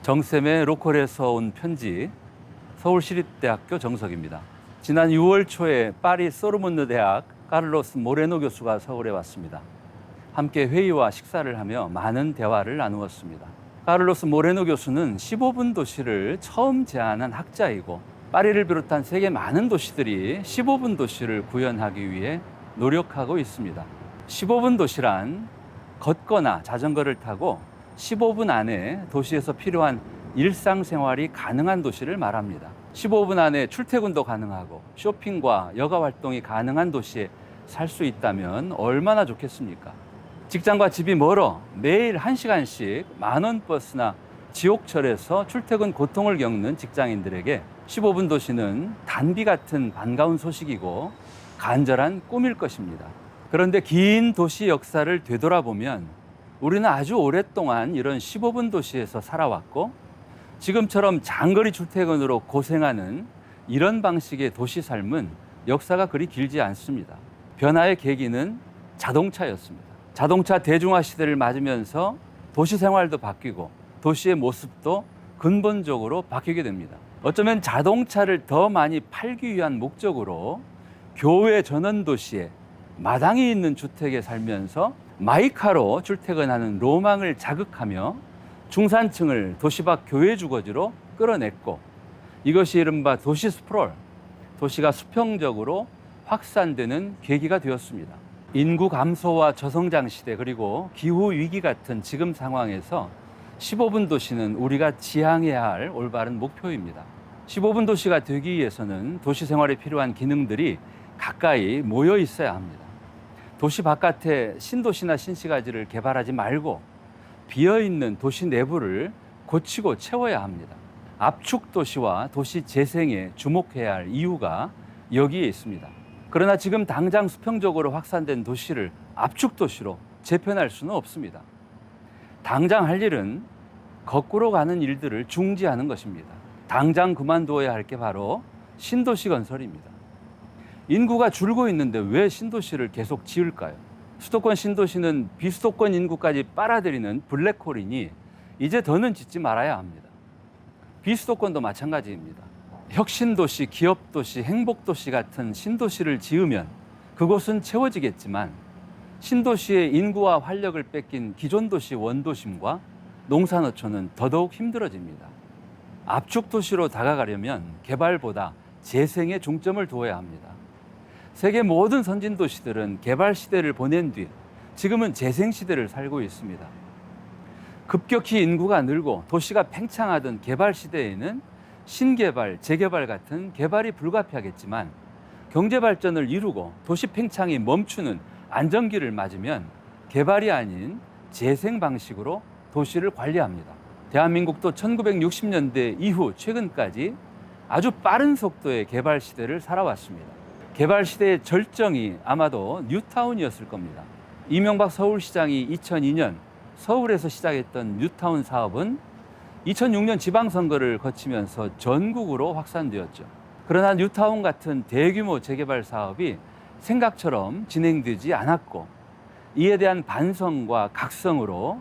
정쌤의 로컬에서 온 편지, 서울시립대학교 정석입니다. 지난 6월 초에 파리 소르문느 대학 카를로스 모레노 교수가 서울에 왔습니다. 함께 회의와 식사를 하며 많은 대화를 나누었습니다. 카를로스 모레노 교수는 15분 도시를 처음 제안한 학자이고, 파리를 비롯한 세계 많은 도시들이 15분 도시를 구현하기 위해 노력하고 있습니다. 15분 도시란 걷거나 자전거를 타고 15분 안에 도시에서 필요한 일상생활이 가능한 도시를 말합니다. 15분 안에 출퇴근도 가능하고 쇼핑과 여가 활동이 가능한 도시에 살 수 있다면 얼마나 좋겠습니까? 직장과 집이 멀어 매일 1시간씩 만원 버스나 지옥철에서 출퇴근 고통을 겪는 직장인들에게 15분 도시는 단비 같은 반가운 소식이고 간절한 꿈일 것입니다. 그런데 긴 도시 역사를 되돌아보면 우리는 아주 오랫동안 이런 15분 도시에서 살아왔고, 지금처럼 장거리 출퇴근으로 고생하는 이런 방식의 도시 삶은 역사가 그리 길지 않습니다. 변화의 계기는 자동차였습니다. 자동차 대중화 시대를 맞으면서 도시 생활도 바뀌고 도시의 모습도 근본적으로 바뀌게 됩니다. 어쩌면 자동차를 더 많이 팔기 위한 목적으로 교외 전원 도시에 마당이 있는 주택에 살면서 마이카로 출퇴근하는 로망을 자극하며 중산층을 도시 밖 교외 주거지로 끌어냈고, 이것이 이른바 도시 스프롤, 도시가 수평적으로 확산되는 계기가 되었습니다. 인구 감소와 저성장 시대, 그리고 기후 위기 같은 지금 상황에서 15분 도시는 우리가 지향해야 할 올바른 목표입니다. 15분 도시가 되기 위해서는 도시 생활에 필요한 기능들이 가까이 모여 있어야 합니다. 도시 바깥에 신도시나 신시가지를 개발하지 말고 비어있는 도시 내부를 고치고 채워야 합니다. 압축 도시와 도시 재생에 주목해야 할 이유가 여기에 있습니다. 그러나 지금 당장 수평적으로 확산된 도시를 압축 도시로 재편할 수는 없습니다. 당장 할 일은 거꾸로 가는 일들을 중지하는 것입니다. 당장 그만두어야 할 게 바로 신도시 건설입니다. 인구가 줄고 있는데 왜 신도시를 계속 지을까요? 수도권 신도시는 비수도권 인구까지 빨아들이는 블랙홀이니 이제 더는 짓지 말아야 합니다. 비수도권도 마찬가지입니다. 혁신도시, 기업도시, 행복도시 같은 신도시를 지으면 그곳은 채워지겠지만, 신도시의 인구와 활력을 뺏긴 기존 도시 원도심과 농산어촌은 더더욱 힘들어집니다. 압축도시로 다가가려면 개발보다 재생에 중점을 두어야 합니다. 세계 모든 선진도시들은 개발 시대를 보낸 뒤 지금은 재생 시대를 살고 있습니다. 급격히 인구가 늘고 도시가 팽창하던 개발 시대에는 신개발, 재개발 같은 개발이 불가피하겠지만, 경제 발전을 이루고 도시 팽창이 멈추는 안정기를 맞으면 개발이 아닌 재생 방식으로 도시를 관리합니다. 대한민국도 1960년대 이후 최근까지 아주 빠른 속도의 개발 시대를 살아왔습니다. 개발 시대의 절정이 아마도 뉴타운이었을 겁니다. 이명박 서울시장이 2002년 서울에서 시작했던 뉴타운 사업은 2006년 지방선거를 거치면서 전국으로 확산되었죠. 그러나 뉴타운 같은 대규모 재개발 사업이 생각처럼 진행되지 않았고, 이에 대한 반성과 각성으로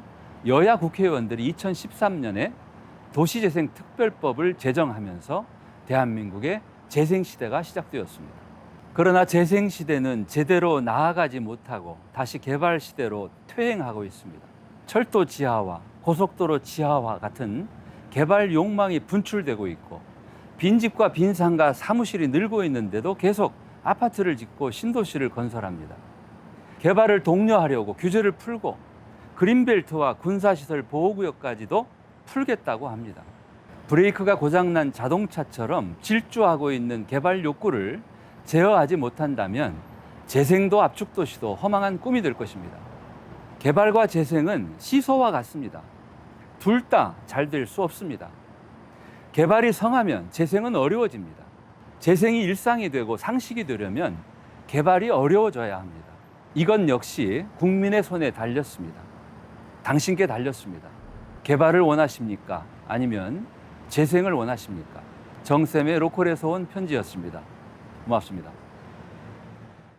여야 국회의원들이 2013년에 도시재생특별법을 제정하면서 대한민국의 재생시대가 시작되었습니다. 그러나 재생시대는 제대로 나아가지 못하고 다시 개발시대로 퇴행하고 있습니다. 철도 지하화, 고속도로 지하화 같은 개발 욕망이 분출되고 있고, 빈집과 빈상가 사무실이 늘고 있는데도 계속 아파트를 짓고 신도시를 건설합니다. 개발을 독려하려고 규제를 풀고 그린벨트와 군사시설 보호구역까지도 풀겠다고 합니다. 브레이크가 고장난 자동차처럼 질주하고 있는 개발 욕구를 제어하지 못한다면 재생도 압축도시도 허망한 꿈이 될 것입니다. 개발과 재생은 시소와 같습니다. 둘 다 잘 될 수 없습니다. 개발이 성하면 재생은 어려워집니다. 재생이 일상이 되고 상식이 되려면 개발이 어려워져야 합니다. 이건 역시 국민의 손에 달렸습니다. 당신께 달렸습니다. 개발을 원하십니까? 아니면 재생을 원하십니까? 정쌤의 로컬에서 온 편지였습니다. 고맙습니다.